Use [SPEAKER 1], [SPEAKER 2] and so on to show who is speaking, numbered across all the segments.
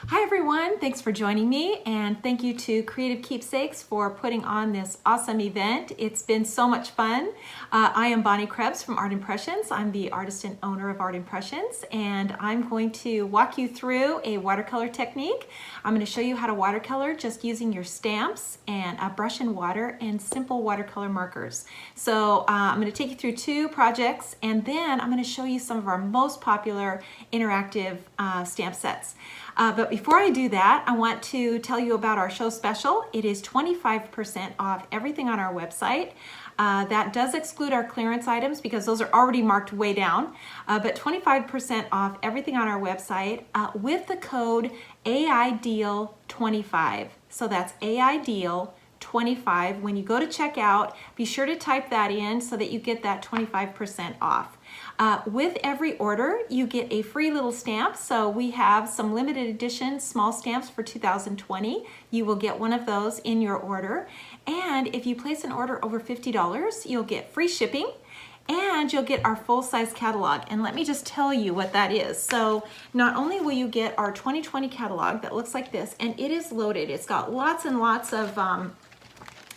[SPEAKER 1] Hi everyone, thanks for joining me, and thank you to Creative Keepsakes for putting on this awesome event. It's been so much fun. I am Bonnie Krebs from Art Impressions. I'm the artist and owner of Art Impressions, and I'm going to walk you through a watercolor technique. I'm going to show you how to watercolor just using your stamps and a brush and water and simple watercolor markers. So I'm going to take you through two projects, and then I'm going to show you some of our most popular interactive stamp sets. But before I do that, I want to tell you about our show special. It is 25% off everything on our website. That does exclude our clearance items because those are already marked way down, but 25% off everything on our website with the code AIDEAL25. So that's AIDEAL25. When you go to checkout, be sure to type that in so that you get that 25% off. With every order, you get a free little stamp. So we have some limited edition small stamps for 2020. You will get one of those in your order. And if you place an order over $50, you'll get free shipping and you'll get our full-size catalog. And let me just tell you what that is. So not only will you get our 2020 catalog that looks like this, and it is loaded. It's got lots and lots of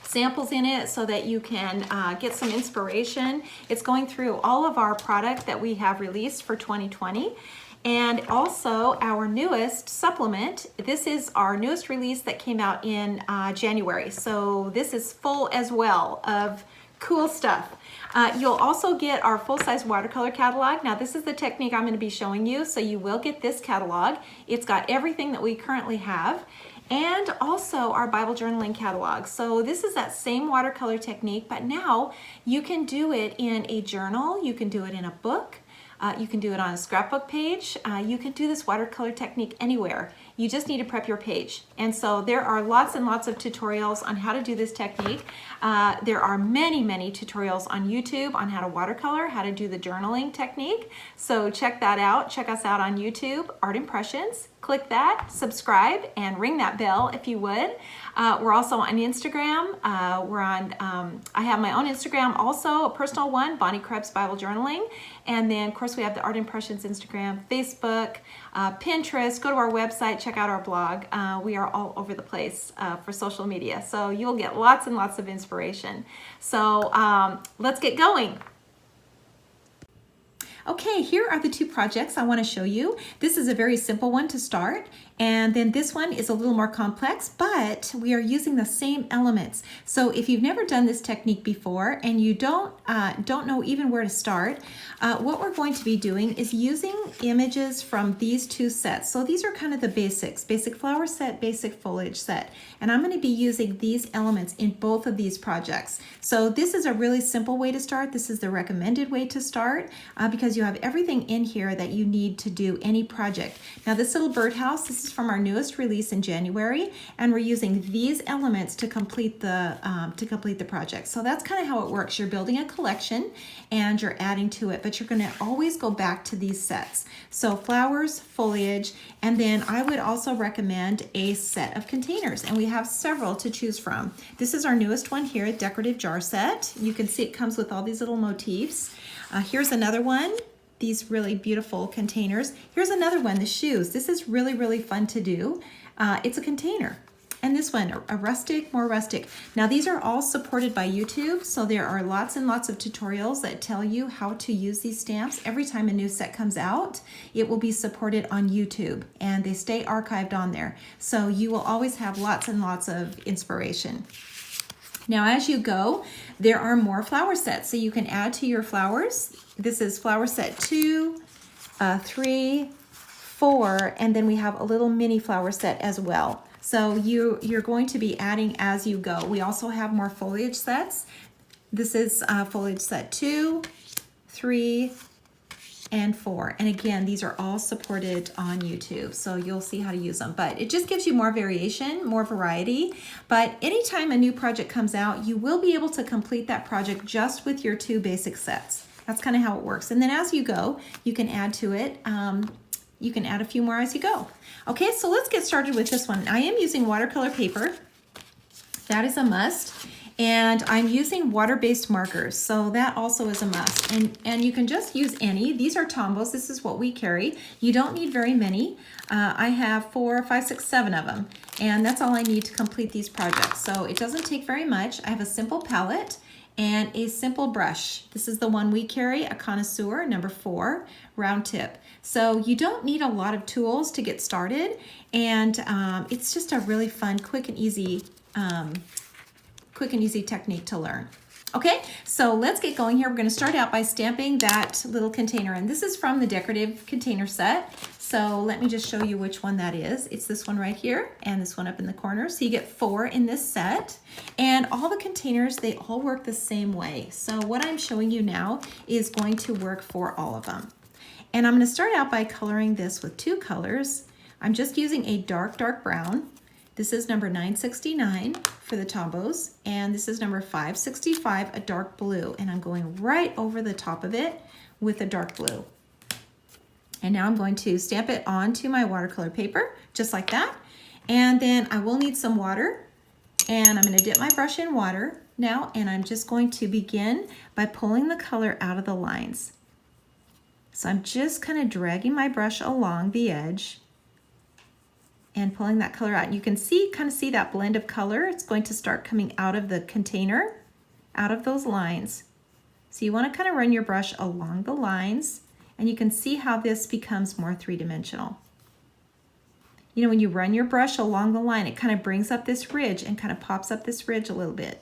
[SPEAKER 1] samples in it so that you can get some inspiration. It's going through all of our product that we have released for 2020. And also our newest supplement. This is our newest release that came out in January. So this is full as well of cool stuff. You'll also get our full-size watercolor catalog. Now this is the technique I'm going to be showing you, so you will get this catalog. It's got everything that we currently have, and also our Bible journaling catalog. So this is that same watercolor technique, but now you can do it in a journal, you can do it in a book, you can do it on a scrapbook page. You can do this watercolor technique anywhere. You just need to prep your page. And so there are lots and lots of tutorials on how to do this technique. There are many, many tutorials on YouTube on how to watercolor, how to do the journaling technique. So check that out. Check us out on YouTube, Art Impressions. Click that, subscribe, and ring that bell if you would. We're also on Instagram. I have my own Instagram also, a personal one, Bonnie Krebs Bible Journaling. And then, of course, we have the Art Impressions Instagram, Facebook, Pinterest. Go to our website, check out our blog. We are all over the place for social media. So you'll get lots and lots of inspiration. So let's get going. Okay, here are the two projects I want to show you. This is a very simple one to start, and then this one is a little more complex, but we are using the same elements. So if you've never done this technique before and you don't know even where to start, what we're going to be doing is using images from these two sets. So these are kind of the basics, basic flower set, basic foliage set, and I'm going to be using these elements in both of these projects. So this is a really simple way to start. This is the recommended way to start because you have everything in here that you need to do any project. Now this little birdhouse, this is from our newest release in January, and we're using these elements to complete the project. So that's kind of how it works. You're building a collection and you're adding to it, but you're going to always go back to these sets. So flowers, foliage, and then I would also recommend a set of containers, and we have several to choose from. This is our newest one here, decorative jar set. You can see it comes with all these little motifs. Here's another one, these really beautiful containers. Here's another one, the shoes. This is really, really fun to do. It's a container. And this one, a rustic, more rustic. Now these are all supported by YouTube, so there are lots and lots of tutorials that tell you how to use these stamps. Every time a new set comes out, it will be supported on YouTube, and they stay archived on there. So you will always have lots and lots of inspiration. Now as you go, there are more flower sets, so you can add to your flowers. This is flower set 2, 3, 4, and then we have a little mini flower set as well. So you're going to be adding as you go. We also have more foliage sets. This is foliage set 2, 3, and 4. And again, these are all supported on YouTube, so you'll see how to use them. But it just gives you more variation, more variety. But anytime a new project comes out, you will be able to complete that project just with your two basic sets. That's kind of how it works. And then as you go, you can add to it. You can add a few more as you go. Okay, so let's get started with this one. I am using watercolor paper. That is a must. And I'm using water-based markers, so that also is a must. And you can just use any. These are Tombos. This is what we carry. You don't need very many. I have 4, 5, 6, 7 of them, and that's all I need to complete these projects. So it doesn't take very much. I have a simple palette and a simple brush. This is the one we carry, a Connoisseur, number 4, round tip. So you don't need a lot of tools to get started, and it's just a really fun, quick and easy technique to learn. Okay, so let's get going here. We're going to start out by stamping that little container, and this is from the decorative container set. So let me just show you which one that is. It's this one right here and this one up in the corner. So you get 4 in this set, and all the containers, they all work the same way. So what I'm showing you now is going to work for all of them. And I'm going to start out by coloring this with 2 colors. I'm just using a dark brown. This is number 969 for the Tombos, and this is number 565, a dark blue, and I'm going right over the top of it with a dark blue. And now I'm going to stamp it onto my watercolor paper, just like that. And then I will need some water, and I'm going to dip my brush in water now, and I'm just going to begin by pulling the color out of the lines. So I'm just kind of dragging my brush along the edge and pulling that color out. And you can kind of see that blend of color. It's going to start coming out of the container, out of those lines. So you want to kind of run your brush along the lines, and you can see how this becomes more three-dimensional. You know, when you run your brush along the line, it kind of brings up this ridge and kind of pops up this ridge a little bit.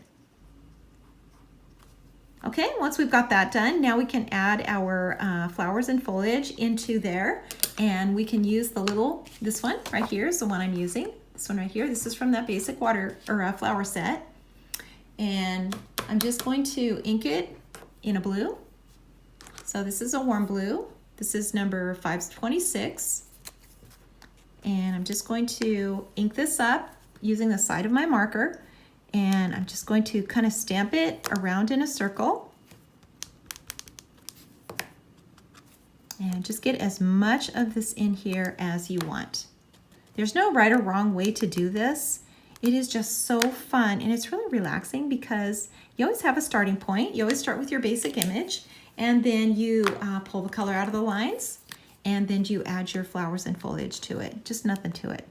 [SPEAKER 1] Okay, once we've got that done, now we can add our flowers and foliage into there, and we can use this one right here is the one I'm using. This one right here, this is from that basic flower set. And I'm just going to ink it in a blue. So this is a warm blue. This is number 526. And I'm just going to ink this up using the side of my marker. And I'm just going to kind of stamp it around in a circle. And just get as much of this in here as you want. There's no right or wrong way to do this. It is just so fun, and it's really relaxing because you always have a starting point. You always start with your basic image, and then you pull the color out of the lines, and then you add your flowers and foliage to it. Just nothing to it.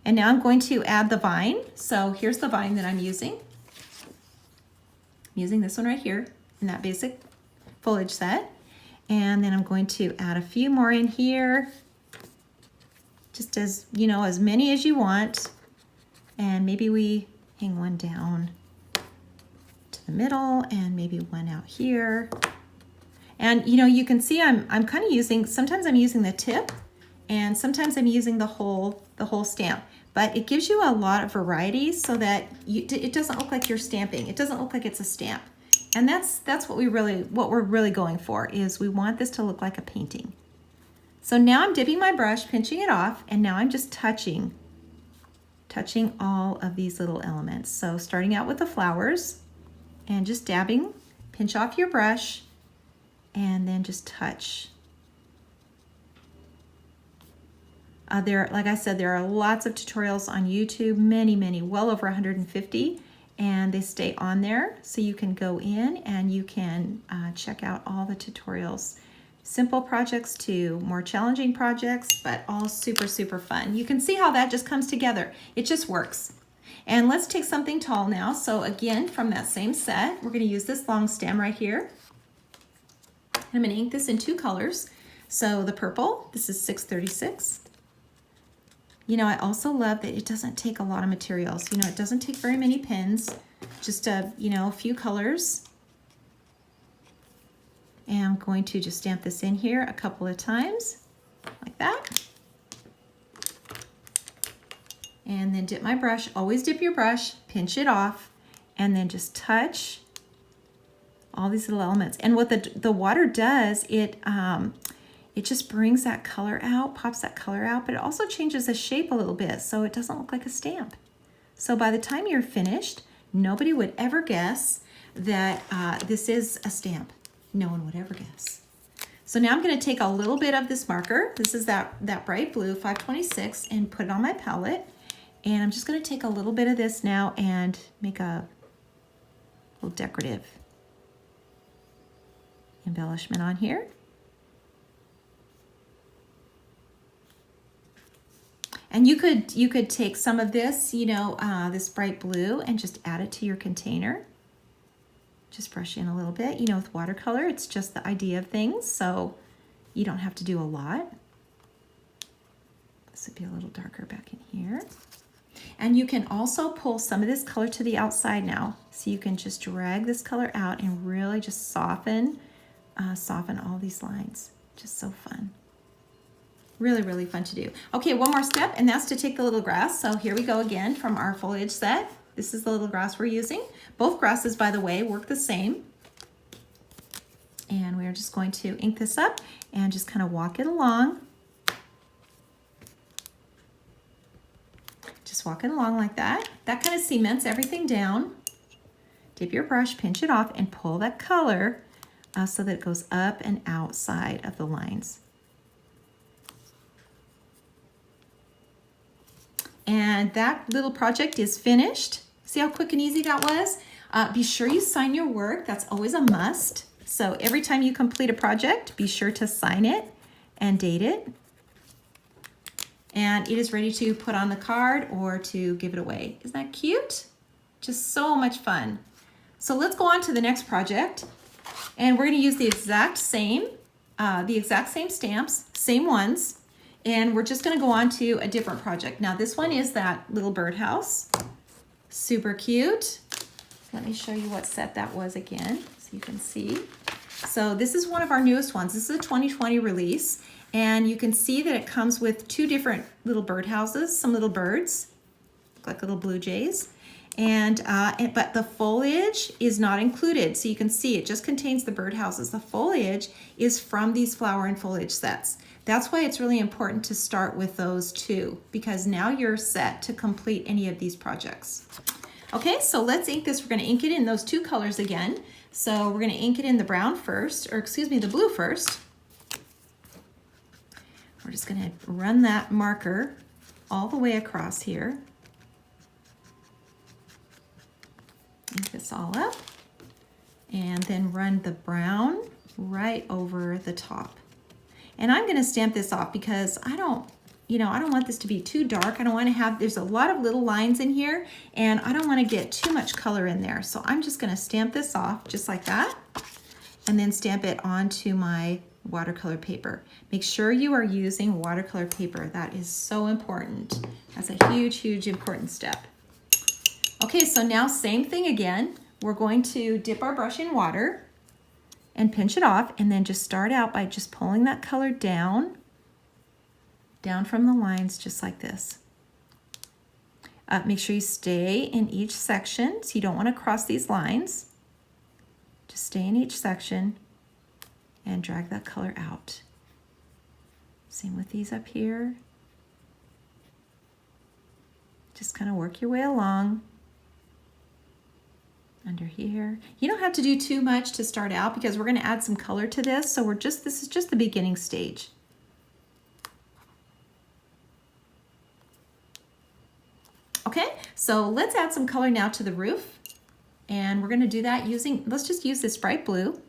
[SPEAKER 1] And now I'm going to add the vine. So here's the vine that I'm using. I'm using this one right here in that basic foliage set. And then I'm going to add a few more in here, just as, you know, as many as you want. And maybe we hang one down to the middle and maybe one out here. And, you know, you can see I'm kind of using, sometimes I'm using the tip and sometimes I'm using the whole stamp. But it gives you a lot of variety so that it doesn't look like you're stamping. It doesn't look like it's a stamp. And that's what we're really going for, is we want this to look like a painting. So now I'm dipping my brush, pinching it off, and now I'm just touching all of these little elements. So starting out with the flowers and just dabbing, pinch off your brush, and then just touch. Like I said, there are lots of tutorials on YouTube, many, well over 150, and they stay on there. So you can go in and you can check out all the tutorials. Simple projects to more challenging projects, but all super fun. You can see how that just comes together. It just works. And let's take something tall now. So again, from that same set, we're gonna use this long stem right here. I'm gonna ink this in 2 colors. So the purple, this is 636. You know, I also love that it doesn't take a lot of materials. You know, it doesn't take very many pens, just a few colors. And I'm going to just stamp this in here a couple of times, like that. And then dip my brush, always dip your brush, pinch it off, and then just touch all these little elements. And what the water does, it just brings that color out, pops that color out, but it also changes the shape a little bit so it doesn't look like a stamp. So by the time you're finished, nobody would ever guess that this is a stamp. No one would ever guess. So now I'm going to take a little bit of this marker. This is that bright blue, 526, and put it on my palette. And I'm just going to take a little bit of this now and make a little decorative embellishment on here. And you could take some of this, you know, this bright blue, and just add it to your container. Just brush in a little bit. You know, with watercolor, it's just the idea of things, so you don't have to do a lot. This would be a little darker back in here. And you can also pull some of this color to the outside now. So you can just drag this color out and really just soften all these lines. Just so fun. Really, really fun to do. Okay, one more step, and that's to take the little grass. So here we go again from our foliage set. This is the little grass we're using. Both grasses, by the way, work the same. And we're just going to ink this up and just kind of walk it along. Just walk it along like that. That kind of cements everything down. Dip your brush, pinch it off, and pull that color so that it goes up and outside of the lines. And that little project is finished. See how quick and easy that was? Be sure you sign your work. That's always a must. So every time you complete a project, be sure to sign it and date it. And it is ready to put on the card or to give it away. Isn't that cute? Just so much fun. So let's go on to the next project. And we're gonna use the exact same stamps, same ones. And we're just gonna go on to a different project. Now this one is that little birdhouse. Super cute. Let me show you what set that was again, so you can see. So this is one of our newest ones. This is a 2020 release. And you can see that it comes with two different little birdhouses, some little birds, like little blue jays. But the foliage is not included. So you can see it just contains the birdhouses. The foliage is from these flower and foliage sets. That's why it's really important to start with those two, because now you're set to complete any of these projects. Okay, so let's ink this. We're gonna ink it in those two colors again. So we're gonna ink it in the brown first, or excuse me, the blue first. We're just gonna run that marker all the way across here. Ink this all up, and then run the brown right over the top. And I'm gonna stamp this off because I don't want this to be too dark. I don't wanna have, there's a lot of little lines in here, and I don't wanna get too much color in there. So I'm just gonna stamp this off just like that, and then stamp it onto my watercolor paper. Make sure you are using watercolor paper. That is so important. That's a huge, huge important step. Okay, so now same thing again. We're going to dip our brush in water and pinch it off, and then just start out by just pulling that color down from the lines just like this. Make sure you stay in each section, so you don't want to cross these lines. Just stay in each section and drag that color out. Same with these up here. Just kind of work your way along. Under here. You don't have to do too much to start out because we're going to add some color to this. So this is just the beginning stage. Okay, so let's add some color now to the roof. And we're going to do that using, let's just use this bright blue.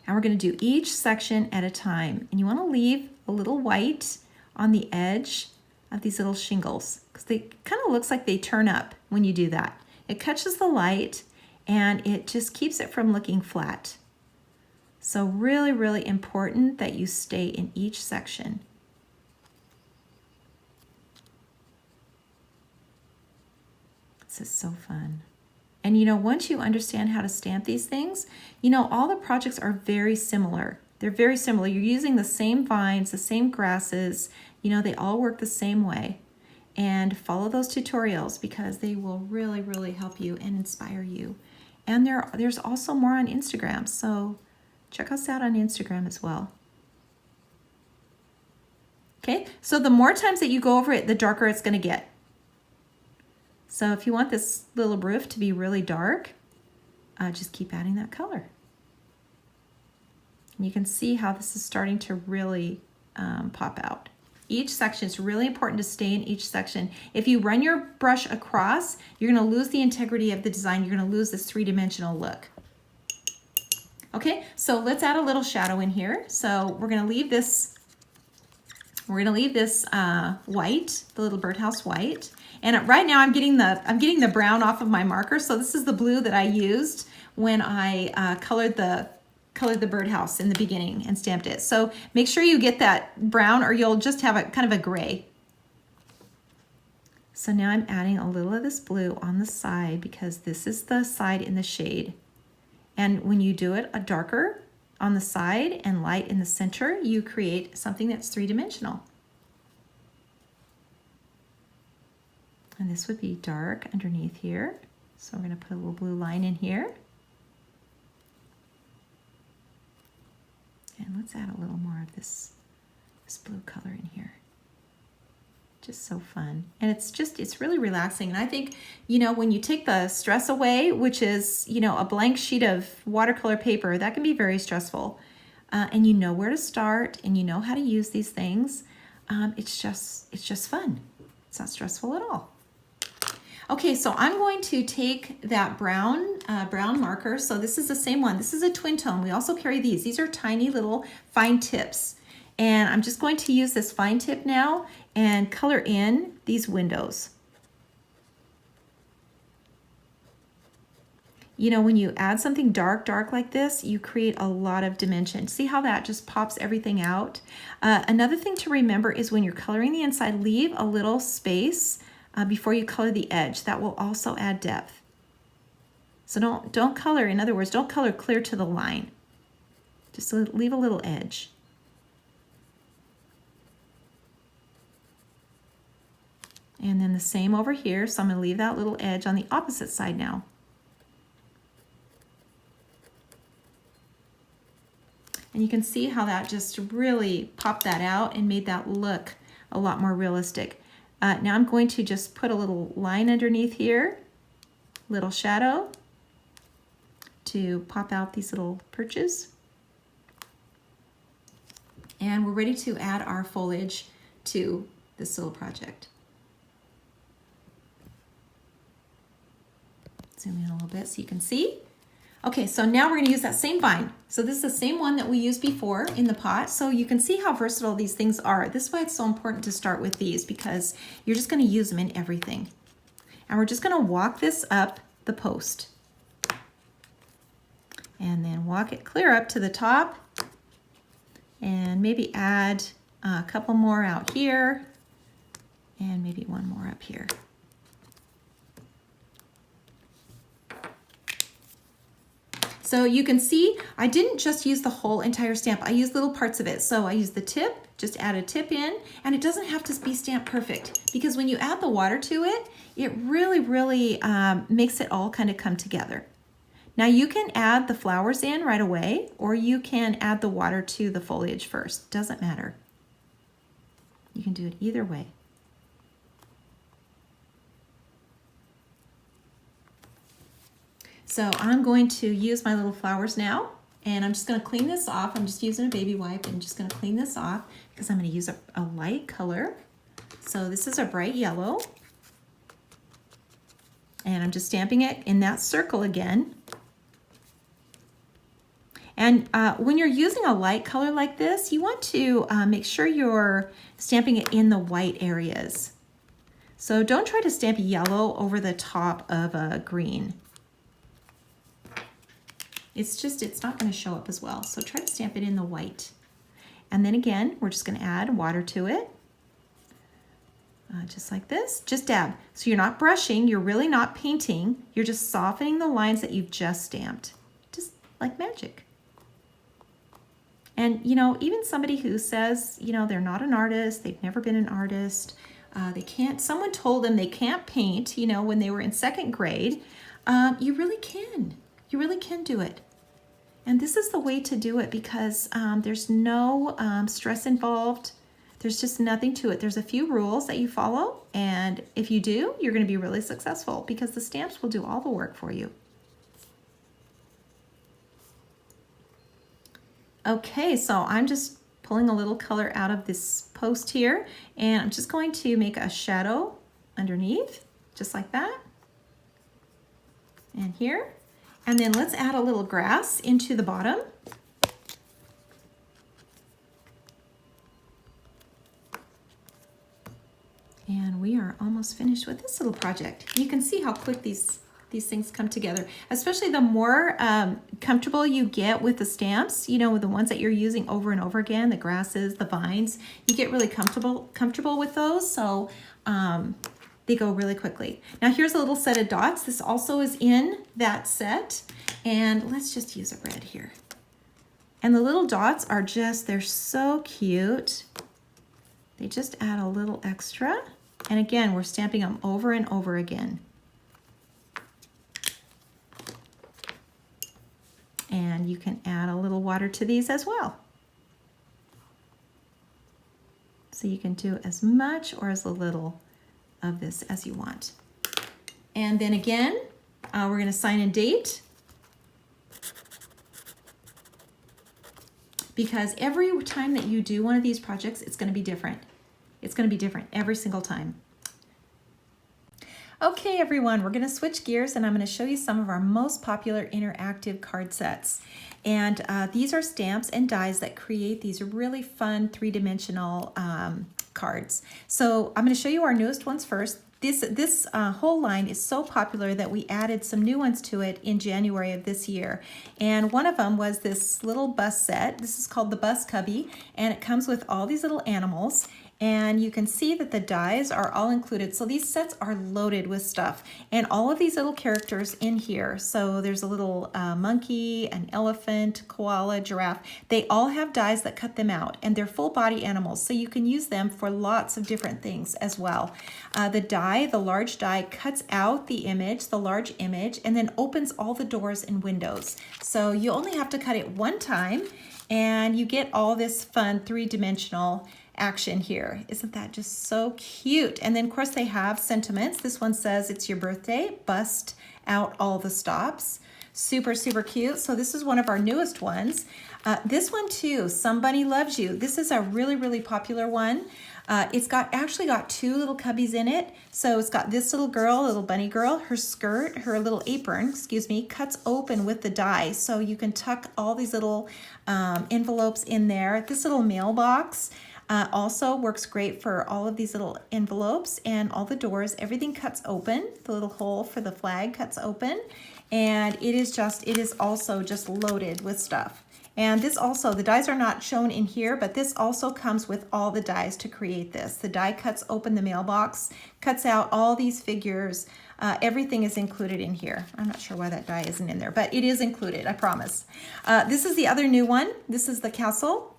[SPEAKER 1] And we're going to do each section at a time. And you want to leave a little white on the edge of these little shingles, because they kind of looks like they turn up when you do that. It catches the light and it just keeps it from looking flat. So really, really important that you stay in each section. This is so fun. And you know, once you understand how to stamp these things, you know, all the projects are very similar. They're very similar. You're using the same vines, the same grasses, you know, they all work the same way. And follow those tutorials because they will really, really help you and inspire you. And there's also more on Instagram, so check us out on Instagram as well. Okay, so the more times that you go over it, the darker it's gonna get. So if you want this little roof to be really dark, just keep adding that color. And you can see how this is starting to really pop out. Each section, it's really important to stay in each section. If you run your brush across, you're gonna lose the integrity of the design. You're gonna lose this three-dimensional look. Okay, so let's add a little shadow in here. So we're gonna leave this white, the little birdhouse white. And right now I'm getting the brown off of my marker. So this is the blue that I used when I colored the birdhouse in the beginning and stamped it. So make sure you get that brown or you'll just have a kind of a gray. So now I'm adding a little of this blue on the side because this is the side in the shade. And when you do it a darker on the side and light in the center, you create something that's three-dimensional. And this would be dark underneath here. So we're gonna put a little blue line in here. And let's add a little more of this blue color in here. Just so fun. And it's really relaxing. And I think, you know, when you take the stress away, which is, you know, a blank sheet of watercolor paper, that can be very stressful. And you know where to start and you know how to use these things. It's just fun. It's not stressful at all. Okay, so I'm going to take that brown marker. So this is the same one. This is a twin tone. We also carry these. These are tiny little fine tips. And I'm just going to use this fine tip now and color in these windows. You know, when you add something dark like this, you create a lot of dimension. See how that just pops everything out? Another thing to remember is when you're coloring the inside, leave a little space before you color the edge. That will also add depth. So don't color, in other words, don't color clear to the line. Just leave a little edge. And then the same over here. So I'm going to leave that little edge on the opposite side now. And you can see how that just really popped that out and made that look a lot more realistic. Now I'm going to just put a little line underneath here, little shadow to pop out these little perches. And we're ready to add our foliage to this little project. Zoom in a little bit so you can see. Okay, so now we're going to use that same vine. So this is the same one that we used before in the pot. So you can see how versatile these things are. This is why it's so important to start with these, because you're just going to use them in everything. And we're just going to walk this up the post. And then walk it clear up to the top. And maybe add a couple more out here. And maybe one more up here. So you can see I didn't just use the whole entire stamp. I used little parts of it. So I used the tip, just add a tip in, and it doesn't have to be stamped perfect because when you add the water to it, it really makes it all kind of come together. Now you can add the flowers in right away, or you can add the water to the foliage first. Doesn't matter. You can do it either way. So I'm going to use my little flowers now, and I'm just going to clean this off. I'm just using a baby wipe and just going to clean this off because I'm going to use a light color. So this is a bright yellow, and I'm just stamping it in that circle again. And when you're using a light color like this, you want to make sure you're stamping it in the white areas. So don't try to stamp yellow over the top of a green. It's not going to show up as well. So try to stamp it in the white. And then again, we're just going to add water to it. Just like this, just dab. So you're not brushing, you're really not painting, you're just softening the lines that you've just stamped. Just like magic. And you know, even somebody who says, you know, they're not an artist, they've never been an artist, someone told them they can't paint, you know, when they were in second grade, you really can. You really can do it. And this is the way to do it because there's no stress involved. There's just nothing to it. There's a few rules that you follow, and if you do, you're going to be really successful because the stamps will do all the work for you. Okay, so I'm just pulling a little color out of this post here, and I'm just going to make a shadow underneath, just like that, and here. And then let's add a little grass into the bottom. And we are almost finished with this little project. You can see how quick these things come together, especially the more comfortable you get with the stamps, you know, with the ones that you're using over and over again, the grasses, the vines, you get really comfortable with those. So they go really quickly. Now here's a little set of dots. This also is in that set. And let's just use a red here. And the little dots are just, they're so cute. They just add a little extra. And again, we're stamping them over and over again. And you can add a little water to these as well. So you can do as much or as little of this as you want. And then again, we're going to sign and date, because every time that you do one of these projects, it's going to be different. It's going to be different every single time. Okay, everyone, we're going to switch gears and I'm going to show you some of our most popular interactive card sets. And these are stamps and dies that create these really fun three-dimensional cards. So I'm going to show you our newest ones first. This whole line is so popular that we added some new ones to it in January of this year. And one of them was this little bus set. This is called the Bus Cubby, and it comes with all these little animals. And you can see that the dies are all included. So these sets are loaded with stuff. And all of these little characters in here. So there's a little monkey, an elephant, koala, giraffe. They all have dies that cut them out. And they're full body animals. So you can use them for lots of different things as well. The large die, cuts out the image, the large image, and then opens all the doors and windows. So you only have to cut it one time. And you get all this fun three-dimensional action here. Isn't that just so cute? And then of course they have sentiments. This one says it's your birthday, bust out all the stops. Super, super cute. So this is one of our newest ones. This one too, Somebody Loves You. This is a really, really popular one. It's actually got two little cubbies in it. So it's got this little girl, little bunny girl, her skirt, her little apron, cuts open with the die. So you can tuck all these little envelopes in there. This little mailbox also works great for all of these little envelopes and all the doors. Everything cuts open. The little hole for the flag cuts open. And it is also just loaded with stuff. And this also, the dies are not shown in here, but this also comes with all the dies to create this. The die cuts open the mailbox, cuts out all these figures. Everything is included in here. I'm not sure why that die isn't in there, but it is included, I promise. This is the other new one. This is the castle.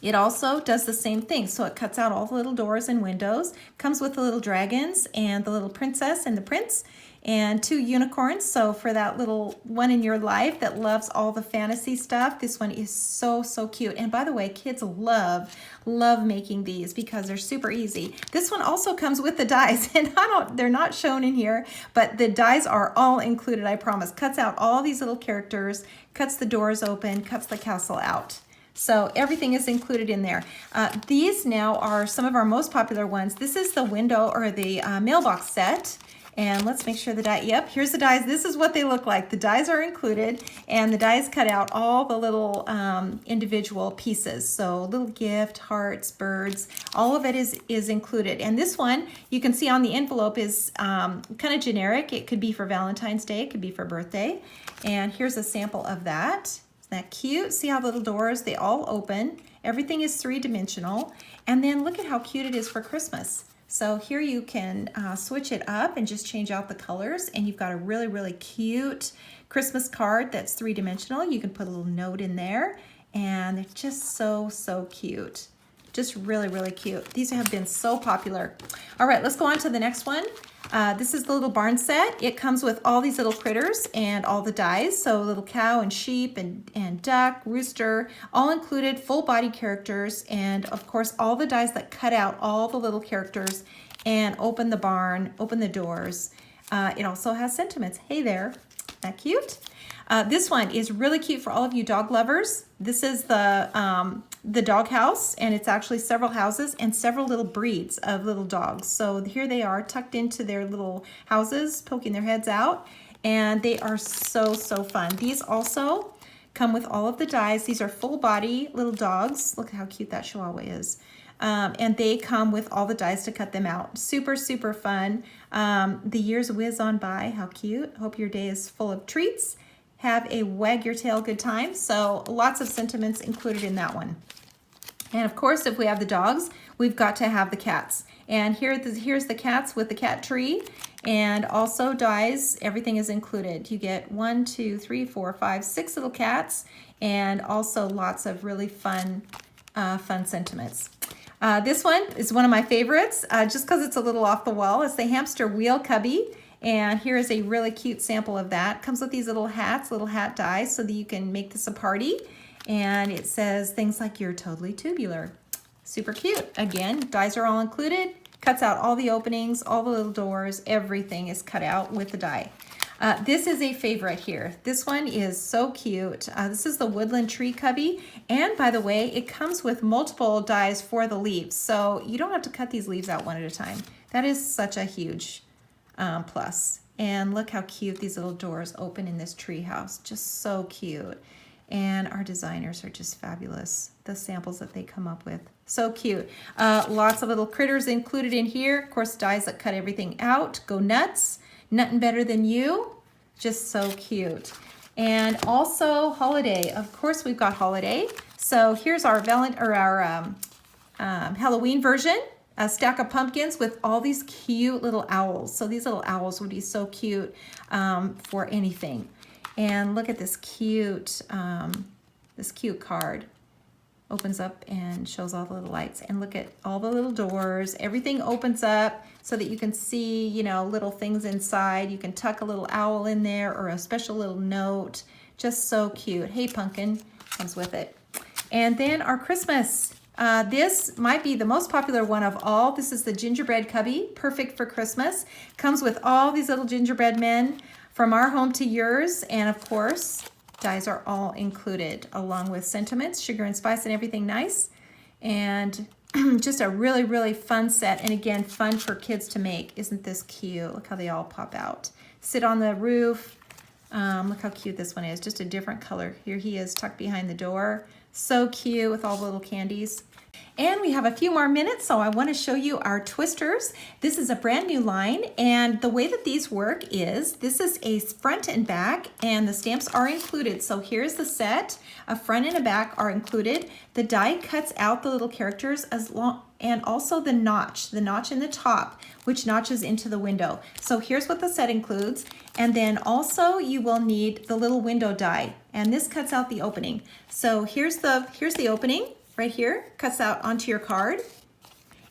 [SPEAKER 1] It also does the same thing. So it cuts out all the little doors and windows, comes with the little dragons and the little princess and the prince and two unicorns. So for that little one in your life that loves all the fantasy stuff, this one is so, so cute. And by the way, kids love making these because they're super easy. This one also comes with the dies, and they're not shown in here, but the dies are all included, I promise. Cuts out all these little characters, cuts the doors open, cuts the castle out. So everything is included in there. These now are some of our most popular ones. This is the window or the mailbox set. And let's make sure the die, yep, here's the dies. This is what they look like. The dies are included, and the dies cut out all the little individual pieces. So little gift, hearts, birds, all of it is included. And this one, you can see on the envelope is kind of generic. It could be for Valentine's Day, it could be for birthday. And here's a sample of that. Isn't that cute? See how the little doors, they all open. Everything is three-dimensional. And then look at how cute it is for Christmas. So here you can switch it up and just change out the colors, and you've got a really, really cute Christmas card that's three-dimensional. You can put a little note in there, and they're just so, so cute. Just really, really cute. These have been so popular. All right, let's go on to the next one. This is the little barn set. It comes with all these little critters and all the dies. So little cow and sheep and duck, rooster, all included, full body characters. And of course, all the dies that cut out all the little characters and open the barn, open the doors. It also has sentiments. Hey there, isn't that cute? This one is really cute for all of you dog lovers. This is the dog house, and it's actually several houses and several little breeds of little dogs. So here they are tucked into their little houses, poking their heads out, and they are so fun. These also come with all of the dies. These are full body little dogs. Look how cute that Chihuahua is. And they come with all the dies to cut them out. Super fun. The years whiz on by. How cute. Hope your day is full of treats. Have a wag your tail good time. So lots of sentiments included in that one. And of course, if we have the dogs, we've got to have the cats. And here's the cats with the cat tree, and also dies. Everything is included. You get 1, 2, 3, 4, 5, 6 little cats, and also lots of really fun sentiments. This one is one of my favorites, just because it's a little off the wall. It's the hamster wheel cubby. And here is a really cute sample of that. Comes with these little hats, little hat dies, so that you can make this a party. And it says things like, "You're totally tubular." Super cute. Again, dies are all included. Cuts out all the openings, all the little doors. Everything is cut out with the die. This is a favorite here. This one is so cute. This is the woodland tree cubby. And by the way, it comes with multiple dies for the leaves. So you don't have to cut these leaves out one at a time. That is such a huge plus. And look how cute these little doors open in this tree house. Just so cute. And our designers are just fabulous. The samples that they come up with. So cute. Lots of little critters included in here. Of course, dies that cut everything out. Go nuts. Nothing better than you. Just so cute. And also holiday. Of course, we've got holiday. So here's our Halloween version. A stack of pumpkins with all these cute little owls. So these little owls would be so cute for anything. And look at this cute card. Opens up and shows all the little lights. And look at all the little doors. Everything opens up so that you can see, you know, little things inside. You can tuck a little owl in there or a special little note. Just so cute. Hey, pumpkin comes with it. And then our Christmas. This might be the most popular one of all. This is the gingerbread cubby. Perfect for Christmas. Comes with all these little gingerbread men. From our home to yours, and of course, dies are all included, along with sentiments, sugar and spice, and everything nice. And just a really fun set, and again, fun for kids to make. Isn't this cute? Look how they all pop out. Sit on the roof. Look how cute this one is, just a different color. Here he is tucked behind the door. So cute with all the little candies. And we have a few more minutes, so I want to show you our twisters. This is a brand new line, and the way that these work is, this is a front and back, and the stamps are included. So here's the set. A front and a back are included. The die cuts out the little characters and also the notch in the top, which notches into the window. So here's what the set includes. And then also you will need the little window die, and this cuts out the opening. So here's the opening. Right here, cuts out onto your card.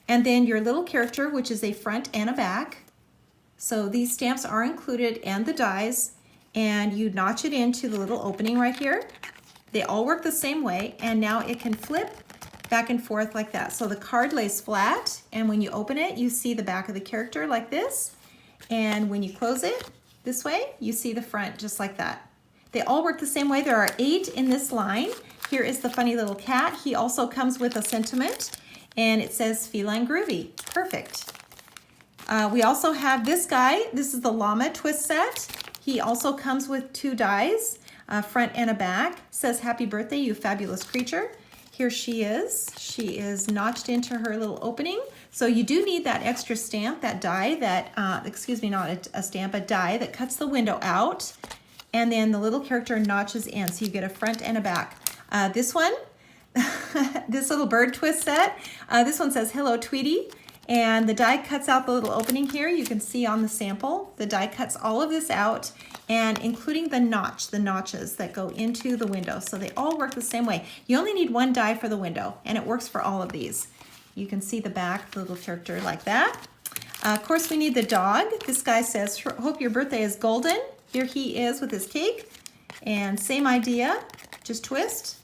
[SPEAKER 1] And then your little character, which is a front and a back. So these stamps are included and the dies, and you notch it into the little opening right here. They all work the same way, and now it can flip back and forth like that. So the card lays flat, and when you open it, you see the back of the character like this. And when you close it this way, you see the front just like that. They all work the same way. There are 8 in this line. Here is the funny little cat. He also comes with a sentiment, and it says feline groovy. Perfect. We also have this guy. This is the llama twist set. He also comes with 2 dies, a front and a back. Says happy birthday, you fabulous creature. Here she is. She is notched into her little opening. So you do need that extra stamp, that die that, excuse me, not a stamp, a die that cuts the window out. And then the little character notches in, so you get a front and a back. This one, this little bird twist set, this one says, hello, Tweety. And the die cuts out the little opening here. You can see on the sample, the die cuts all of this out, and including the notches that go into the window. So they all work the same way. You only need 1 die for the window, and it works for all of these. You can see the back, the little character like that. Of course, we need the dog. This guy says, hope your birthday is golden. Here he is with his cake. And same idea, just twist.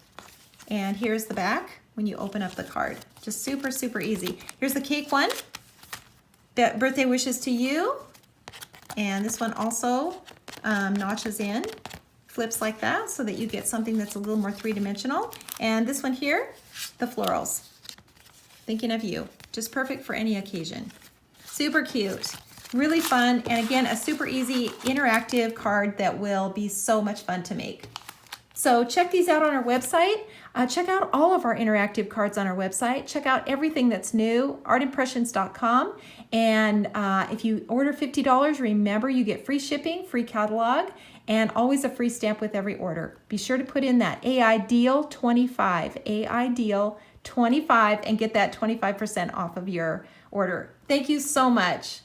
[SPEAKER 1] And here's the back when you open up the card. Just super easy. Here's the cake one. Birthday wishes to you. And this one also notches in flips like that so that you get something that's a little more three-dimensional. And this one here, the florals. Thinking of you. Just perfect for any occasion. Super cute. Really fun. And again, a super easy interactive card that will be so much fun to make. So check these out on our website. Check out all of our interactive cards on our website. Check out everything that's new, artimpressions.com. And if you order $50, remember you get free shipping, free catalog, and always a free stamp with every order. Be sure to put in that AI deal 25, AI deal 25, and get that 25% off of your order. Thank you so much.